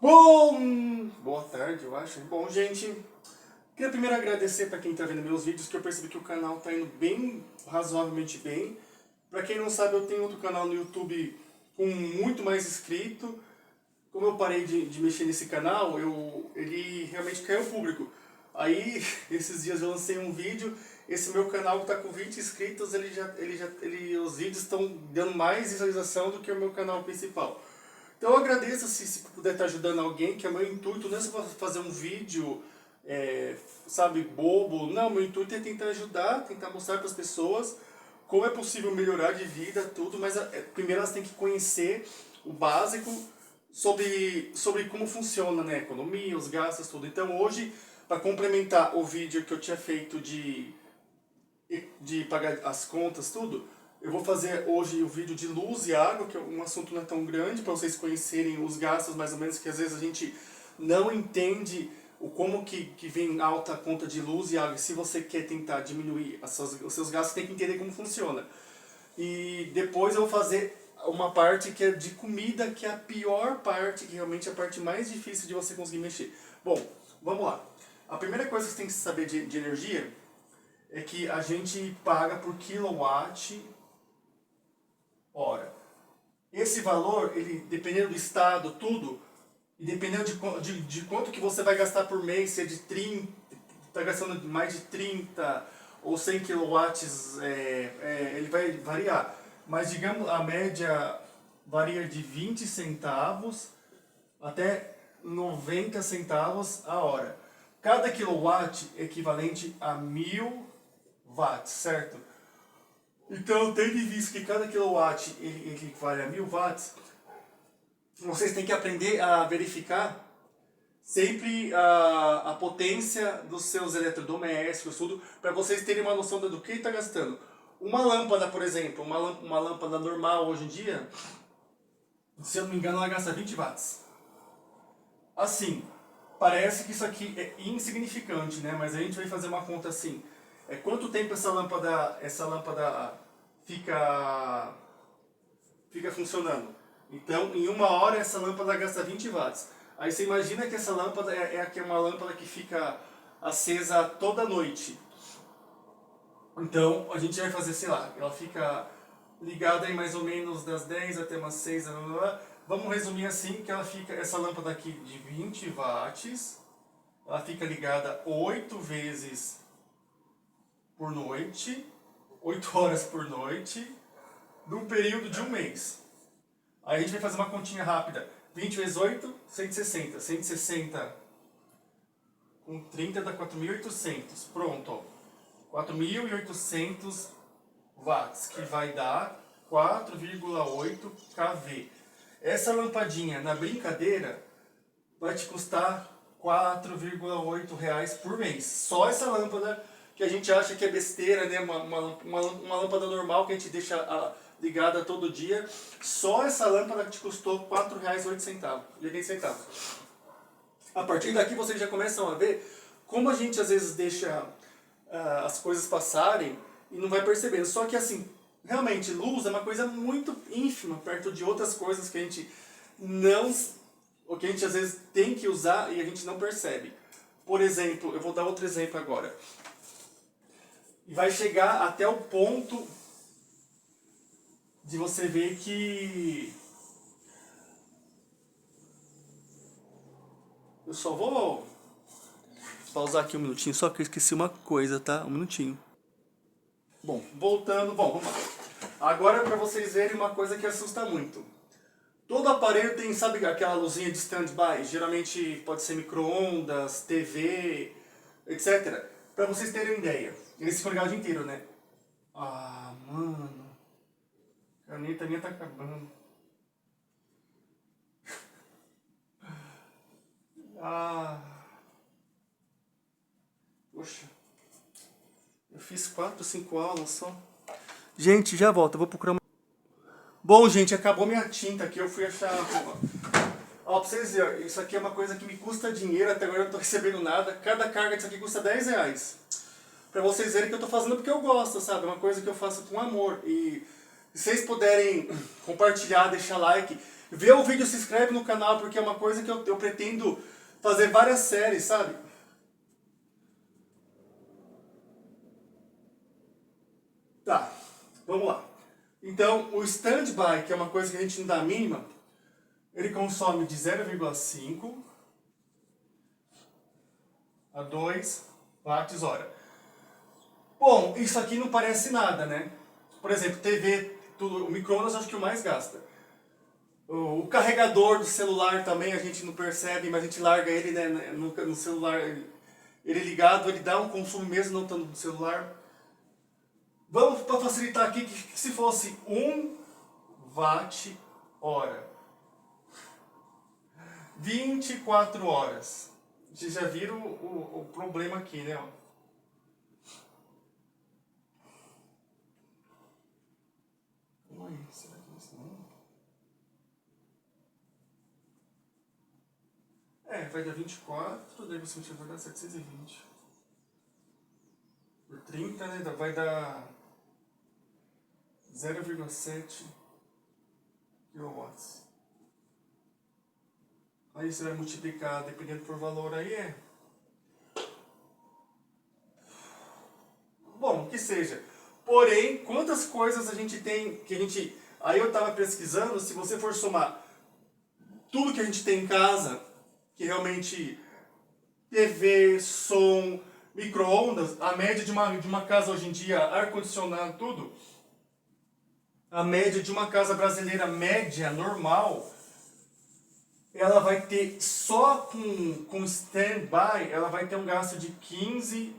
Boa tarde, eu acho. Bom, gente, queria primeiro agradecer para quem está vendo meus vídeos, que eu percebi que o canal está indo bem, razoavelmente bem. Para quem não sabe, eu tenho outro canal no YouTube com muito mais inscrito. Como eu parei de mexer nesse canal, ele realmente caiu público. Aí, esses dias eu lancei um vídeo, esse meu canal que está com 20 inscritos, os vídeos estão dando mais visualização do que o meu canal principal. Então eu agradeço se puder estar ajudando alguém, que é meu intuito, não é só fazer um vídeo, sabe, bobo. Não, meu intuito é tentar ajudar, tentar mostrar para as pessoas como é possível melhorar de vida, tudo, mas primeiro elas têm que conhecer o básico sobre como funciona, né, a economia, os gastos, tudo. Então hoje, para complementar o vídeo que eu tinha feito de pagar as contas, tudo, eu vou fazer hoje o vídeo de luz e água, que é um assunto não é tão grande, para vocês conhecerem os gastos mais ou menos, que às vezes a gente não entende como que vem alta a conta de luz e água. E se você quer tentar diminuir os seus gastos, tem que entender como funciona. E depois eu vou fazer uma parte que é de comida, que é a pior parte, que realmente é a parte mais difícil de você conseguir mexer. Bom, vamos lá. A primeira coisa que você tem que saber de energia é que a gente paga por quilowatt hora. Esse valor, ele, dependendo do estado, tudo, e dependendo de quanto que você vai gastar por mês, se é de 30, está gastando mais de 30 ou 100 quilowatts, ele vai variar. Mas digamos, a média varia de 20 centavos até 90 centavos a hora. Cada kilowatt é equivalente a 1000 watts, certo? Então, tendo em vista que cada kilowatt ele equivale a 1000 watts, vocês têm que aprender a verificar sempre a potência dos seus eletrodomésticos, tudo, para vocês terem uma noção do que está gastando. Uma lâmpada, por exemplo, uma lâmpada normal hoje em dia, se eu não me engano, ela gasta 20 watts. Assim, parece que isso aqui é insignificante, né? Mas a gente vai fazer uma conta assim. Quanto tempo essa lâmpada fica funcionando? Então, em uma hora essa lâmpada gasta 20 watts. Aí você imagina que essa lâmpada é uma lâmpada que fica acesa toda noite. Então, a gente vai fazer, sei lá, ela fica ligada em mais ou menos das 10 até umas 6, blá, blá, blá. Vamos resumir assim, que essa lâmpada aqui de 20 watts, ela fica ligada 8 vezes por noite, 8 horas por noite, num período de um mês. Aí a gente vai fazer uma continha rápida. 20 vezes 8, 160. 160 com 30 dá 4.800. Pronto, ó. 4.800 watts, que vai dar 4,8 kV. Essa lampadinha, na brincadeira, vai te custar R$4,8 por mês. Só essa lâmpada, que a gente acha que é besteira, né? Uma lâmpada normal que a gente deixa ligada todo dia. Só essa lâmpada te custou R$4,08. A partir daqui vocês já começam a ver como a gente às vezes deixa as coisas passarem e não vai percebendo. Só que assim, realmente, luz é uma coisa muito ínfima perto de outras coisas que a gente não... o que a gente às vezes tem que usar e a gente não percebe. Por exemplo, eu vou dar outro exemplo agora. E vai chegar até o ponto de você ver que... Eu só vou pausar aqui um minutinho, só que eu esqueci uma coisa, tá? Um minutinho. Bom, voltando, vamos lá. Agora para vocês verem uma coisa que assusta muito. Todo aparelho tem, sabe, aquela luzinha de stand-by, geralmente pode ser micro-ondas, TV, etc. Para vocês terem ideia, eles ficam ligados o dia inteiro, né? Ah, mano, a caneta minha tá acabando. Ah, poxa, eu fiz 4, 5 aulas só. Gente, já volto, eu vou procurar uma... Bom, gente, acabou minha tinta aqui, eu fui achar... Ó, pra vocês verem, isso aqui é uma coisa que me custa dinheiro, até agora eu não tô recebendo nada. Cada carga disso aqui custa R$10. Pra vocês verem que eu tô fazendo porque eu gosto, sabe? É uma coisa que eu faço com amor. E se vocês puderem compartilhar, deixar like, Vê o vídeo, se inscreve no canal, porque é uma coisa que eu pretendo fazer várias séries, sabe? Tá, vamos lá. Então, o standby, que é uma coisa que a gente não dá a mínima, ele consome de 0,5 a 2 watts hora. Bom, isso aqui não parece nada, né? Por exemplo, TV, tudo, o micro-ondas acho que o mais gasta. O carregador do celular também a gente não percebe, mas a gente larga ele, né, no celular, ele ligado, ele dá um consumo mesmo não estando no celular. Vamos para facilitar aqui, que se fosse 1 watt hora, 24 horas. Vocês já viram o problema aqui, né? Oi, será que isso não? Vai dar 24, daí você vai dar 720. Por 30, né? Vai dar 0,7 kW. Aí você vai multiplicar, dependendo por valor aí Bom, que seja. Porém, quantas coisas a gente tem que a gente... Aí eu tava pesquisando, se você for somar tudo que a gente tem em casa, que realmente TV, som, micro-ondas, a média de uma casa hoje em dia, ar-condicionado, tudo, a média de uma casa brasileira média, normal, ela vai ter, só com stand-by, ela vai ter um gasto de 15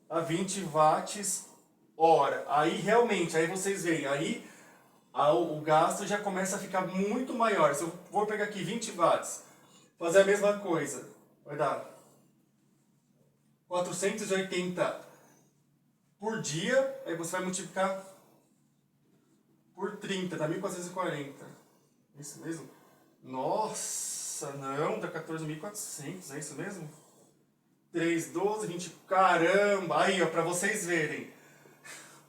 a 20 watts hora. Aí realmente, aí vocês veem, aí o gasto já começa a ficar muito maior. Se eu for pegar aqui 20 watts, fazer a mesma coisa, vai dar 480 por dia, aí você vai multiplicar por 30, dá 1440. Isso mesmo? Nossa, não, dá 14.400, é isso mesmo? 3, 12, 20, caramba, aí ó, pra vocês verem.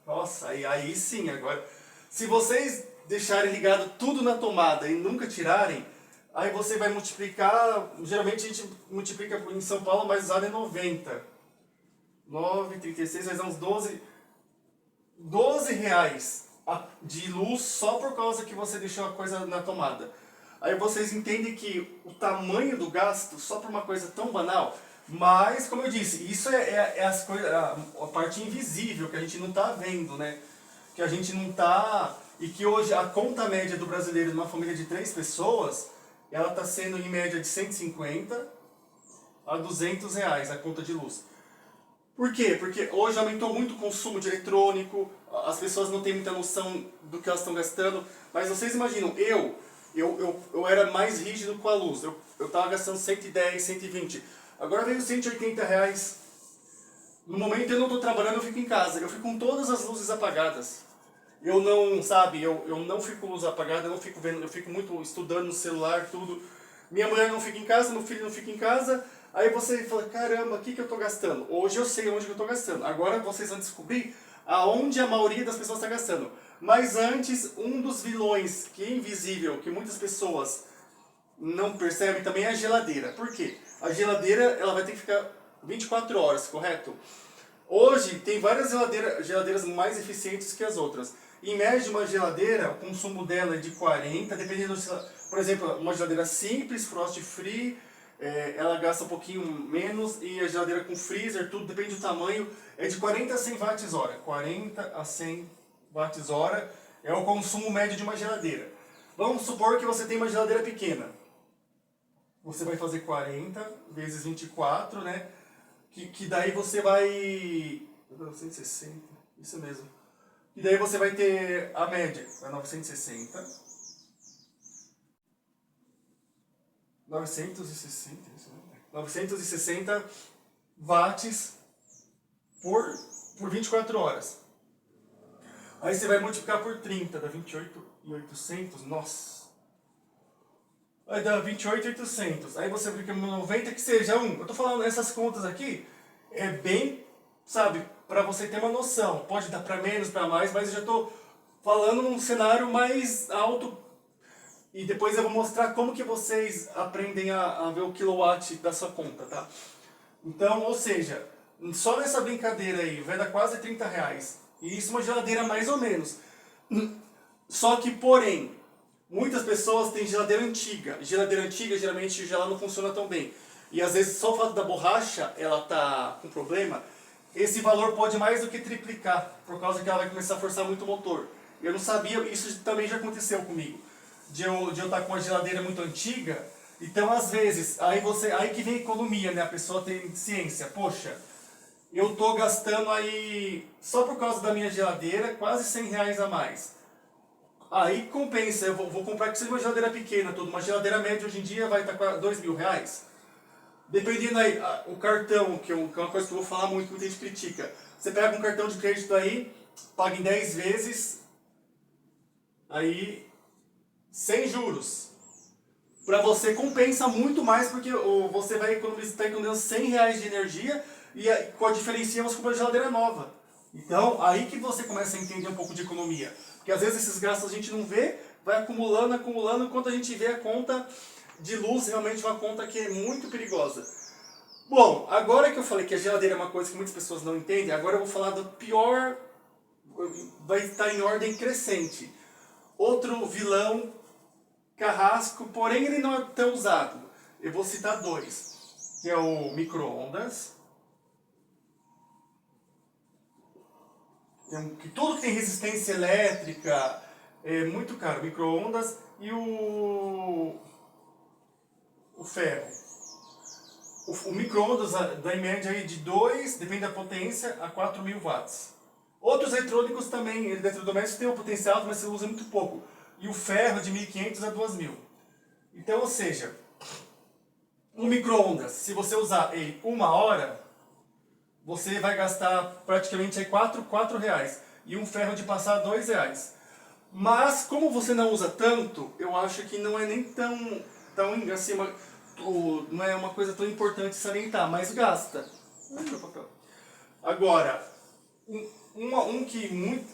Nossa, aí sim, agora, se vocês deixarem ligado tudo na tomada e nunca tirarem, aí você vai multiplicar, geralmente a gente multiplica em São Paulo, mas usado é 90. 9, 36, vai dar uns 12 reais de luz só por causa que você deixou a coisa na tomada. Aí vocês entendem que o tamanho do gasto, só por uma coisa tão banal, mas, como eu disse, isso as coisas, a parte invisível que a gente não está vendo, né? Que a gente não está... E que hoje a conta média do brasileiro numa família de 3 pessoas, ela está sendo em média de 150 a 200 reais a conta de luz. Por quê? Porque hoje aumentou muito o consumo de eletrônico, as pessoas não têm muita noção do que elas estão gastando, mas vocês imaginam, eu era mais rígido com a luz, eu estava gastando 110, 120, agora veio 180 reais. No momento eu não estou trabalhando, eu fico em casa, eu fico com todas as luzes apagadas. Eu não, sabe, eu não fico com luz apagada, eu não fico vendo, eu fico muito estudando no celular, tudo. Minha mulher não fica em casa, meu filho não fica em casa. Aí você fala, caramba, o que eu estou gastando? Hoje eu sei onde eu estou gastando. Agora vocês vão descobrir aonde a maioria das pessoas está gastando. Mas antes, um dos vilões que é invisível, que muitas pessoas não percebem também é a geladeira. Por quê? A geladeira ela vai ter que ficar 24 horas, correto? Hoje tem várias geladeiras mais eficientes que as outras. Em média, uma geladeira, o consumo dela é de 40, dependendo, por exemplo, uma geladeira simples, frost free, ela gasta um pouquinho menos, e a geladeira com freezer, tudo depende do tamanho, é de 40 a 100 watts hora. 40 a 100 watts hora é o consumo médio de uma geladeira. Vamos supor que você tem uma geladeira pequena. Você vai fazer 40 vezes 24, né? Que daí você vai... 960, isso mesmo. E daí você vai ter a média, é 960. 960, isso mesmo. 960 watts por 24 horas. Aí você vai multiplicar por 30, dá 28.800, nossa. Vai dar 28.800. Aí você aplica 90, que seja 1. Eu tô falando essas contas aqui, é bem, sabe, para você ter uma noção. Pode dar para menos, para mais, mas eu já tô falando num cenário mais alto. E depois eu vou mostrar como que vocês aprendem a ver o kilowatt da sua conta, tá? Então, ou seja, só nessa brincadeira aí vai dar quase 30 reais. E isso é uma geladeira mais ou menos. Só que, porém, muitas pessoas têm geladeira antiga. Geladeira antiga, geralmente, ela não funciona tão bem. E às vezes só o fato da borracha, ela tá com problema, esse valor pode mais do que triplicar, por causa que ela vai começar a forçar muito o motor. Eu não sabia, isso também já aconteceu comigo. De eu estar com uma geladeira muito antiga, então às vezes, aí que vem a economia, né? A pessoa tem ciência. Poxa, eu tô gastando aí, só por causa da minha geladeira, quase 100 reais a mais. Aí compensa, eu vou comprar que seja uma geladeira pequena, toda. Uma geladeira média hoje em dia vai estar com 2 mil reais. Dependendo aí, o cartão, que é uma coisa que eu vou falar muito, que muita gente critica. Você pega um cartão de crédito aí, paga em 10 vezes, aí, sem juros. Para você compensa muito mais, porque você vai economizando 100 reais de energia e com a diferença você compra uma geladeira nova. Então, aí que você começa a entender um pouco de economia. Porque às vezes esses gastos a gente não vê, vai acumulando, acumulando, quando a gente vê a conta de luz, realmente uma conta que é muito perigosa. Bom, agora que eu falei que a geladeira é uma coisa que muitas pessoas não entendem, agora eu vou falar do pior, vai estar em ordem crescente. Outro vilão, carrasco, porém ele não é tão usado. Eu vou citar dois, que é o micro-ondas, que tudo que tem resistência elétrica é muito caro, micro-ondas, e o ferro. O micro-ondas dá em média aí de 2, depende da potência, a 4.000 watts. Outros eletrônicos também, eletrodomésticos têm um potencial, mas se usa muito pouco. E o ferro de 1.500 a 2.000. Então, ou seja, um micro-ondas, se você usar em 1 hora, você vai gastar praticamente aí 4 reais. E um ferro de passar 2 reais. Mas, como você não usa tanto, eu acho que não é nem tão assim, não é uma coisa tão importante salientar, mas gasta. Agora,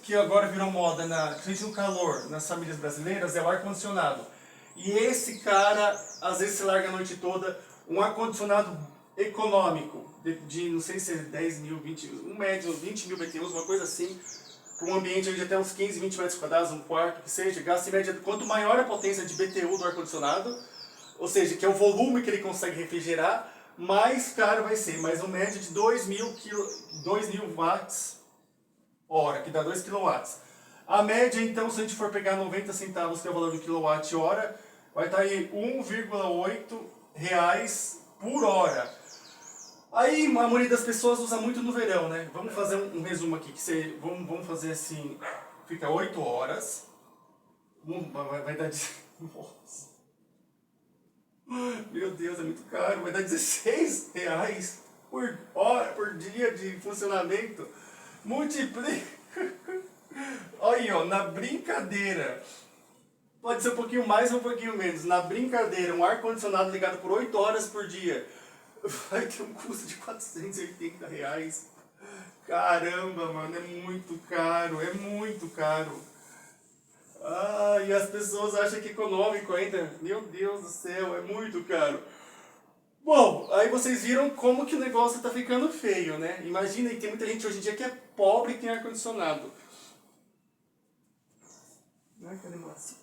que agora virou moda, principalmente no calor, nas famílias brasileiras, é o ar-condicionado. E esse cara, às vezes se larga a noite toda, um ar-condicionado econômico, de não sei se é 10 mil, 20, um médio, 20 mil BTUs, uma coisa assim, para um ambiente de até uns 15, 20 metros quadrados, um quarto, que seja, gasta em média, quanto maior a potência de BTU do ar-condicionado, ou seja, que é o volume que ele consegue refrigerar, mais caro vai ser, mas um médio de 2.000 watts hora, que dá 2 quilowatts. A média, então, se a gente for pegar 90 centavos, que é o valor do quilowatt hora, vai estar aí 1,8 reais por hora. Aí a maioria das pessoas usa muito no verão, né? Vamos fazer um resumo aqui, vamos fazer assim, fica 8 horas, vai dar... Nossa. Meu Deus, é muito caro, vai dar 16 reais por hora, por dia de funcionamento. Multiplica. Olha aí, ó, na brincadeira. Pode ser um pouquinho mais ou um pouquinho menos. Na brincadeira, um ar-condicionado ligado por 8 horas por dia vai ter um custo de 480 reais. Caramba, mano, é muito caro, é muito caro. Ah, e as pessoas acham que é econômico ainda. Meu Deus do céu, é muito caro. Bom, aí vocês viram como que o negócio tá ficando feio, né? Imagina, e tem muita gente hoje em dia que é pobre e tem ar-condicionado. Ai, que animação.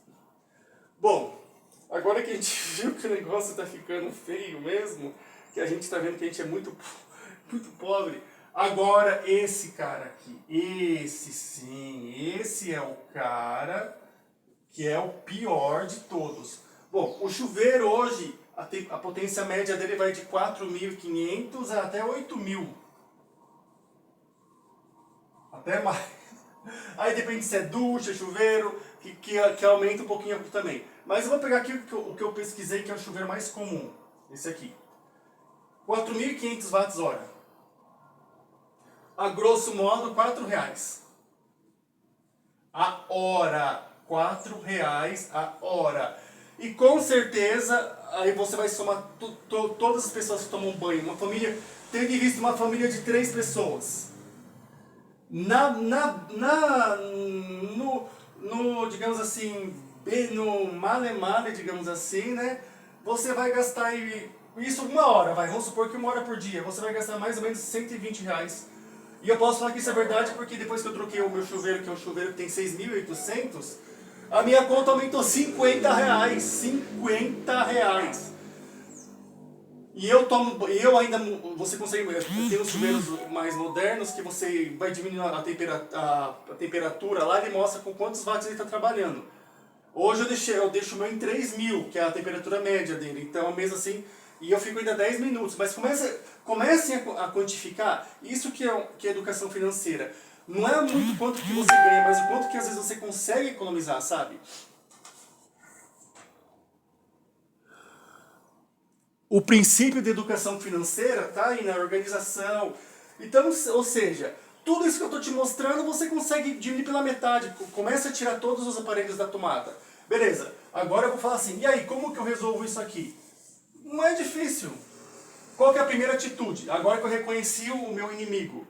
Bom, agora que a gente viu que o negócio tá ficando feio mesmo, que a gente tá vendo que a gente é muito pobre, agora esse cara aqui, esse é o cara que é o pior de todos. Bom, o chuveiro hoje, a potência média dele vai de 4.500 até 8.000. Até mais. Aí depende se é ducha, chuveiro, que aumenta um pouquinho também. Mas eu vou pegar aqui o que eu pesquisei, que é o chuveiro mais comum. Esse aqui. 4.500 watts hora. A grosso modo, 4 reais. A hora. 4 reais a hora. E com certeza, aí você vai somar todas as pessoas que tomam banho. Uma família, tendo em vista uma família de 3 pessoas. No, digamos assim, no male, digamos assim, né? Você vai gastar aí, isso 1 hora, vamos supor que 1 hora por dia, você vai gastar mais ou menos R$ 120. E eu posso falar que isso é verdade porque depois que eu troquei o meu chuveiro, que é um chuveiro que tem 6.800, a minha conta aumentou R$ 50. R$ 50. E eu ainda, você consegue, tem os chuveiros mais modernos que você vai diminuindo a temperatura lá, ele mostra com quantos watts ele está trabalhando. Hoje eu deixo o meu em 3.000, que é a temperatura média dele, então mesmo assim, e eu fico ainda 10 minutos, mas comecem a quantificar isso que é educação financeira. Não é muito quanto que você ganha, mas o quanto que às vezes você consegue economizar, sabe? O princípio de educação financeira está aí na organização. Então, ou seja, tudo isso que eu estou te mostrando você consegue diminuir pela metade. Começa a tirar todos os aparelhos da tomada. Beleza, agora eu vou falar assim, e aí, como que eu resolvo isso aqui? Não é difícil. Qual que é a primeira atitude? Agora que eu reconheci o meu inimigo.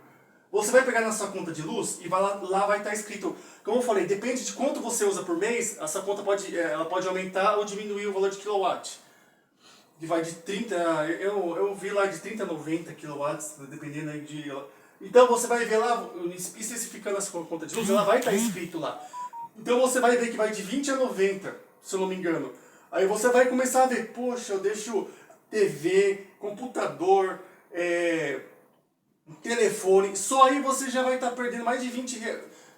Você vai pegar na sua conta de luz e lá vai estar escrito, como eu falei, depende de quanto você usa por mês, essa conta ela pode aumentar ou diminuir o valor de quilowatt. Que vai de 30, eu vi lá de 30 a 90 kilowatts, dependendo aí de... Então você vai ver lá, especificando essa conta de luz, ela vai estar escrito lá. Então você vai ver que vai de 20 a 90, se eu não me engano. Aí você vai começar a ver, poxa, eu deixo TV, computador, telefone, só aí você já vai estar perdendo mais de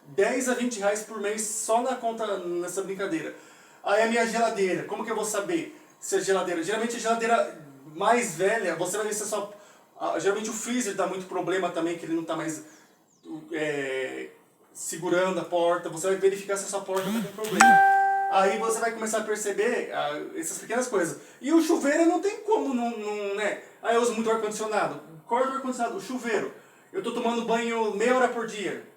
10 a 20 reais por mês só na conta, nessa brincadeira. Aí a minha geladeira, como que eu vou saber se a geladeira... Geralmente a geladeira mais velha, você vai ver se é só... Geralmente o freezer dá muito problema também, que ele não está mais segurando a porta, você vai verificar se a sua porta está com problema. Aí você vai começar a perceber essas pequenas coisas. E o chuveiro não tem como, né? Aí eu uso muito ar-condicionado. Corta o ar-condicionado, o chuveiro. Eu estou tomando banho meia hora por dia.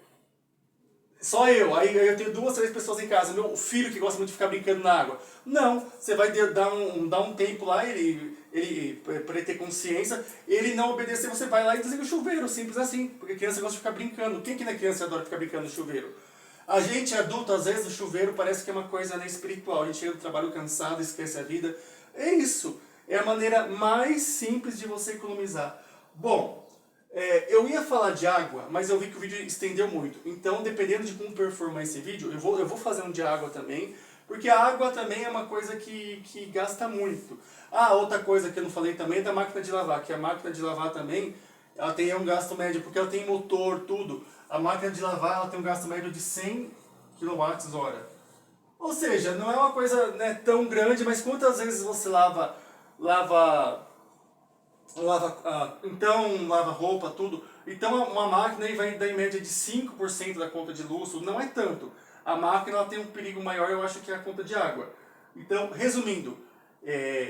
Só eu. Aí eu tenho 2, 3 pessoas em casa. Meu filho que gosta muito de ficar brincando na água. Não, você vai dar um tempo lá, para ele ter consciência, ele não obedecer, você vai lá e desliga o chuveiro, simples assim. Porque a criança gosta de ficar brincando. Quem que na criança adora ficar brincando no chuveiro? A gente adulto, às vezes, o chuveiro parece que é uma coisa espiritual. A gente chega do trabalho cansado, esquece a vida. É isso. É a maneira mais simples de você economizar. Bom, eu ia falar de água, mas eu vi que o vídeo estendeu muito. Então, dependendo de como performar esse vídeo, eu vou fazer um de água também. Porque a água também é uma coisa que gasta muito. Outra coisa que eu não falei também é da máquina de lavar. Que a máquina de lavar também, ela tem um gasto médio, porque ela tem motor, tudo. A máquina de lavar ela tem um gasto médio de 100 kWh. Ou seja, não é uma coisa tão grande, mas quantas vezes você lava roupa, tudo. Então uma máquina aí vai dar em média de 5% da conta de luz, não é tanto. A máquina ela tem um perigo maior, eu acho que é a conta de água. Então, resumindo,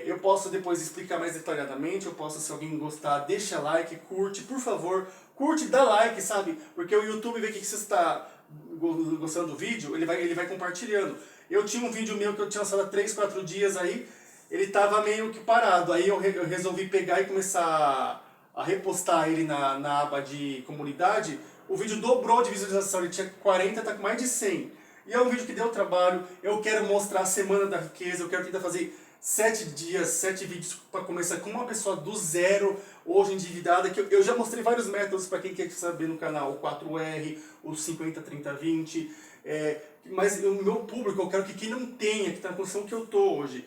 eu posso depois explicar mais detalhadamente, eu posso, se alguém gostar, deixa like, curte, por favor, curte, dá like, sabe? Porque o YouTube vê que você está gostando do vídeo, ele vai compartilhando. Eu tinha um vídeo meu que eu tinha lançado há 3, 4 dias aí, ele estava meio que parado, aí eu resolvi pegar e começar a repostar ele na aba de comunidade. O vídeo dobrou de visualização, ele tinha 40, está com mais de 100. E é um vídeo que deu trabalho, eu quero mostrar a Semana da Riqueza, eu quero tentar fazer 7 dias, 7 vídeos para começar com uma pessoa do zero, hoje endividada, que eu já mostrei vários métodos para quem quer saber no canal, o 4R, o 50, 30, 20, mas o meu público, eu quero que quem não tenha, que está na condição que eu estou hoje,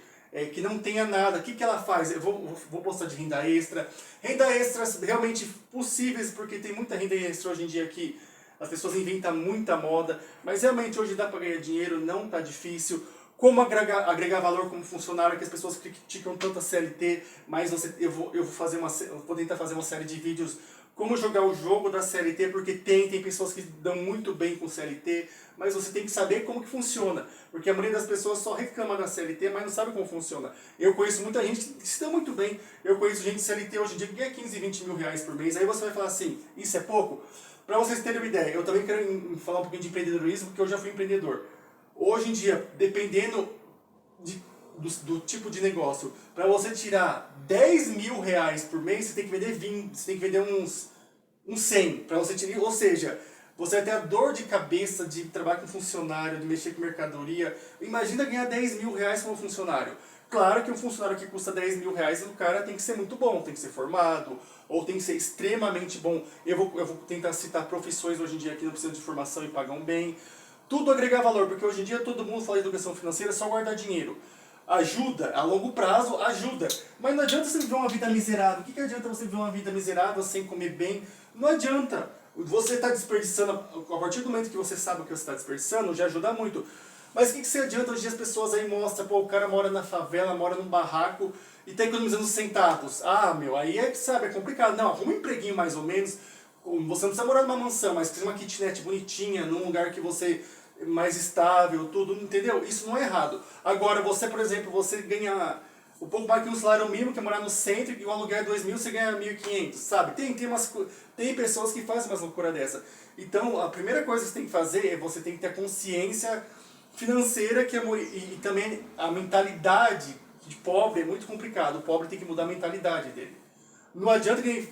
que não tenha nada, o que ela faz? Eu vou postar de renda extra, renda extras realmente possíveis, porque tem muita renda extra hoje em dia que as pessoas inventam muita moda, mas realmente hoje dá para ganhar dinheiro, não está difícil. Como agregar valor como funcionário, que as pessoas criticam tanto a CLT, mas eu vou tentar fazer uma série de vídeos como jogar o jogo da CLT, porque tem pessoas que dão muito bem com CLT, mas você tem que saber como que funciona, porque a maioria das pessoas só reclama da CLT, mas não sabe como funciona. Eu conheço muita gente que se dá muito bem, eu conheço gente de CLT hoje em dia que ganha 15, 20 mil reais por mês, aí você vai falar assim, isso é pouco? Para vocês terem uma ideia, eu também quero falar um pouquinho de empreendedorismo, porque eu já fui empreendedor. Hoje em dia, dependendo do tipo de negócio, para você tirar 10 mil reais por mês, você tem que vender 20, você tem que vender uns 100 para você tirar. Ou seja, você vai ter a dor de cabeça de trabalhar com funcionário, de mexer com mercadoria. Imagina ganhar 10 mil reais como funcionário. Claro que um funcionário que custa 10 mil reais, o cara tem que ser muito bom, tem que ser formado, ou tem que ser extremamente bom. Eu vou tentar citar profissões hoje em dia que não precisam de formação e pagam bem. Tudo agregar valor, porque hoje em dia todo mundo fala de educação financeira, é só guardar dinheiro. Ajuda, a longo prazo, ajuda. Mas não adianta você viver uma vida miserável. O que adianta você viver uma vida miserável sem comer bem? Não adianta. Você está desperdiçando, a partir do momento que você sabe o que você está desperdiçando, já ajuda muito. Mas o que você adianta hoje as pessoas aí mostram, pô, o cara mora na favela, mora num barraco e está economizando centavos. Ah, meu, aí é, sabe, é complicado. Não, arruma um empreguinho mais ou menos. Você não precisa morar numa mansão, mas precisa uma kitnet bonitinha, num lugar que você mais estável, tudo, entendeu? Isso não é errado. Agora, você, por exemplo, você ganha um pouco mais que um salário mínimo, que é morar no centro, e o aluguel é 2.000, você ganha 1.500, sabe? Tem pessoas que fazem umas loucuras dessa. Então, a primeira coisa que você tem que fazer é você tem que ter consciência financeira que e também a mentalidade de pobre é muito complicado. O pobre tem que mudar a mentalidade dele. Não adianta, que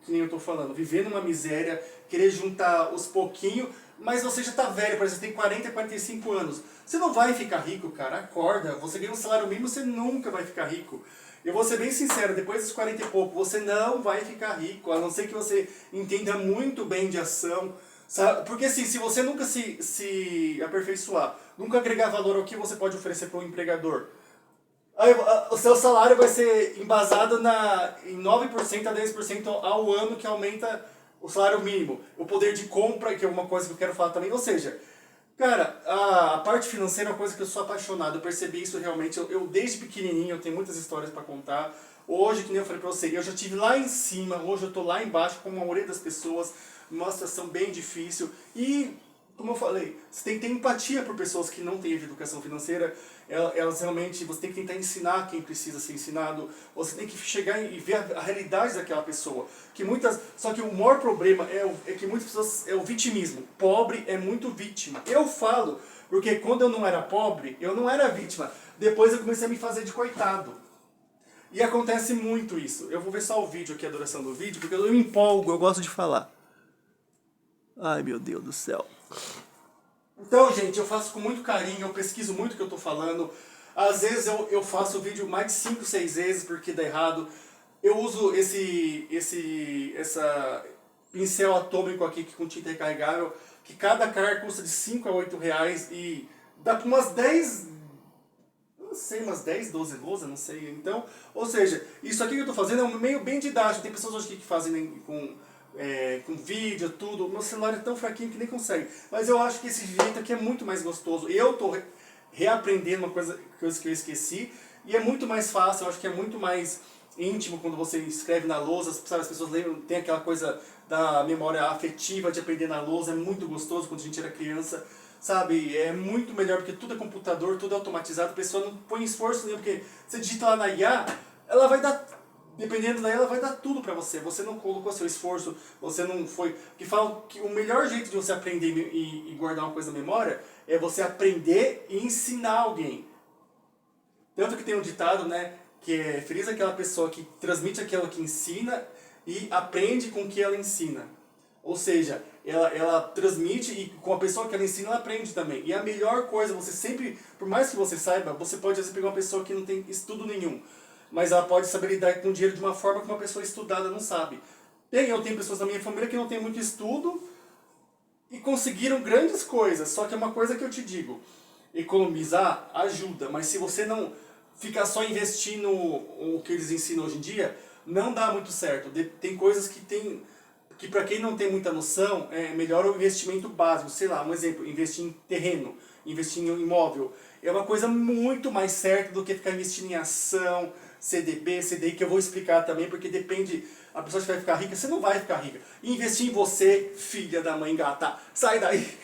nem eu estou falando, viver numa miséria, querer juntar os pouquinhos, mas você já está velho, por exemplo, você tem 40, 45 anos. Você não vai ficar rico, cara, acorda. Você ganha um salário mínimo, você nunca vai ficar rico. Eu vou ser bem sincero, depois dos 40 e pouco, você não vai ficar rico, a não ser que você entenda muito bem de ação. Sabe? Porque assim, se você nunca se aperfeiçoar, nunca agregar valor ao que você pode oferecer para o empregador, aí, o seu salário vai ser embasado em 9% a 10% ao ano, que aumenta o salário mínimo. O poder de compra, que é uma coisa que eu quero falar também. Ou seja, cara, a parte financeira é uma coisa que eu sou apaixonado. Eu percebi isso realmente. Eu desde pequenininho, eu tenho muitas histórias para contar. Hoje, que nem eu falei para você, eu já estive lá em cima, hoje eu estou lá embaixo, como a maioria das pessoas, numa situação bem difícil. E, como eu falei, você tem que ter empatia por pessoas que não têm educação financeira. Elas realmente, você tem que tentar ensinar quem precisa ser ensinado. Você tem que chegar e ver a realidade daquela pessoa. Só que o maior problema é que muitas pessoas, é o vitimismo. Pobre é muito vítima. Eu falo, porque quando eu não era pobre, eu não era vítima. Depois eu comecei a me fazer de coitado. E acontece muito isso. Eu vou ver só o vídeo aqui, a duração do vídeo, porque eu me empolgo, eu gosto de falar. Ai, meu Deus do céu. Então, gente, eu faço com muito carinho, eu pesquiso muito o que eu estou falando. Às vezes eu faço o vídeo mais de 5, 6 vezes porque dá errado. Eu uso essa pincel atômico aqui com tinta recarregável, que cada carga custa de 5 a 8 reais e dá para umas 10, não sei, umas 10, 12 louças, não sei. Então, ou seja, isso aqui que eu estou fazendo é um meio bem didático. Tem pessoas hoje aqui que fazem com vídeo, tudo. O meu celular é tão fraquinho que nem consegue. Mas eu acho que esse jeito aqui é muito mais gostoso. Eu estou reaprendendo uma coisa que eu esqueci. E é muito mais fácil, eu acho que é muito mais íntimo quando você escreve na lousa. Sabe, as pessoas lembram, tem aquela coisa da memória afetiva de aprender na lousa. É muito gostoso quando a gente era criança. Sabe, é muito melhor porque tudo é computador, tudo é automatizado. A pessoa não põe esforço nenhum, porque você digita lá na IA, ela vai dar... Dependendo daí, ela vai dar tudo pra você. Você não colocou seu esforço, você não foi... Que falam que o melhor jeito de você aprender e guardar uma coisa na memória é você aprender e ensinar alguém. Tanto que tem um ditado, né, que é feliz aquela pessoa que transmite aquilo que ensina e aprende com o que ela ensina. Ou seja, ela transmite e com a pessoa que ela ensina, ela aprende também. E a melhor coisa, você sempre, por mais que você saiba, você pode às vezes pegar uma pessoa que não tem estudo nenhum, mas ela pode saber lidar com o dinheiro de uma forma que uma pessoa estudada não sabe. Eu tenho pessoas na minha família que não têm muito estudo e conseguiram grandes coisas, só que é uma coisa que eu te digo, economizar ajuda, mas se você não ficar só investindo o que eles ensinam hoje em dia, não dá muito certo. Tem coisas que para quem não tem muita noção, é melhor o investimento básico. Sei lá, um exemplo, investir em terreno, investir em imóvel. É uma coisa muito mais certa do que ficar investindo em ação, CDB, CDI, que eu vou explicar também, porque depende, a pessoa que vai ficar rica, você não vai ficar rica. Investir em você, filha da mãe gata, sai daí.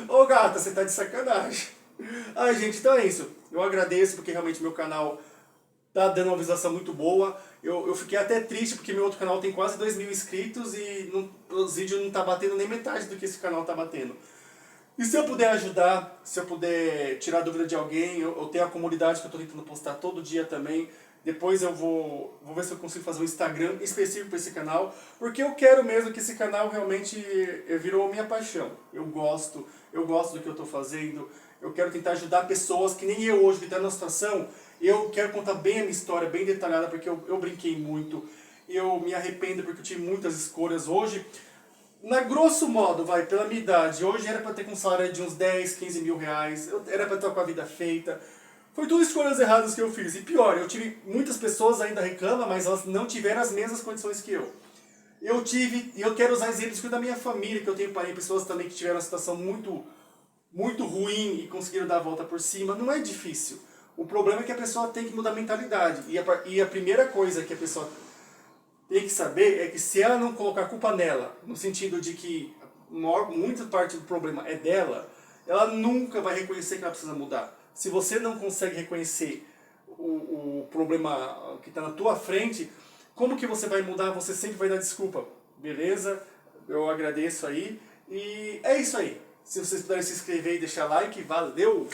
Ô gata, você tá de sacanagem. Ai gente, então é isso. Eu agradeço porque realmente meu canal tá dando uma visualização muito boa. Eu fiquei até triste porque meu outro canal tem quase 2.000 inscritos e os vídeos não tá batendo nem metade do que esse canal tá batendo. E se eu puder ajudar, se eu puder tirar a dúvida de alguém, eu tenho a comunidade que eu estou tentando postar todo dia também. Depois eu vou ver se eu consigo fazer um Instagram específico para esse canal, porque eu quero mesmo que esse canal realmente virou minha paixão. Eu gosto do que eu estou fazendo, eu quero tentar ajudar pessoas que nem eu hoje, que está numa situação, eu quero contar bem a minha história, bem detalhada, porque eu brinquei muito, eu me arrependo porque eu tive muitas escolhas. Hoje, na grosso modo, pela minha idade, hoje era para ter com um salário de uns 10, 15 mil reais, era para estar com a vida feita. Foi tudo escolhas erradas que eu fiz. E pior, eu tive, muitas pessoas ainda reclamam, mas elas não tiveram as mesmas condições que eu. Eu tive, e eu quero usar exemplos da minha família, que eu tenho pessoas também que tiveram uma situação muito ruim e conseguiram dar a volta por cima. Não é difícil. O problema é que a pessoa tem que mudar a mentalidade. E a primeira coisa que a pessoa tem que saber é que se ela não colocar a culpa nela, no sentido de que muita parte do problema é dela, ela nunca vai reconhecer que ela precisa mudar. Se você não consegue reconhecer o problema que está na tua frente, como que você vai mudar? Você sempre vai dar desculpa, beleza? Eu agradeço aí. E é isso aí. Se vocês puderem se inscrever e deixar like, valeu!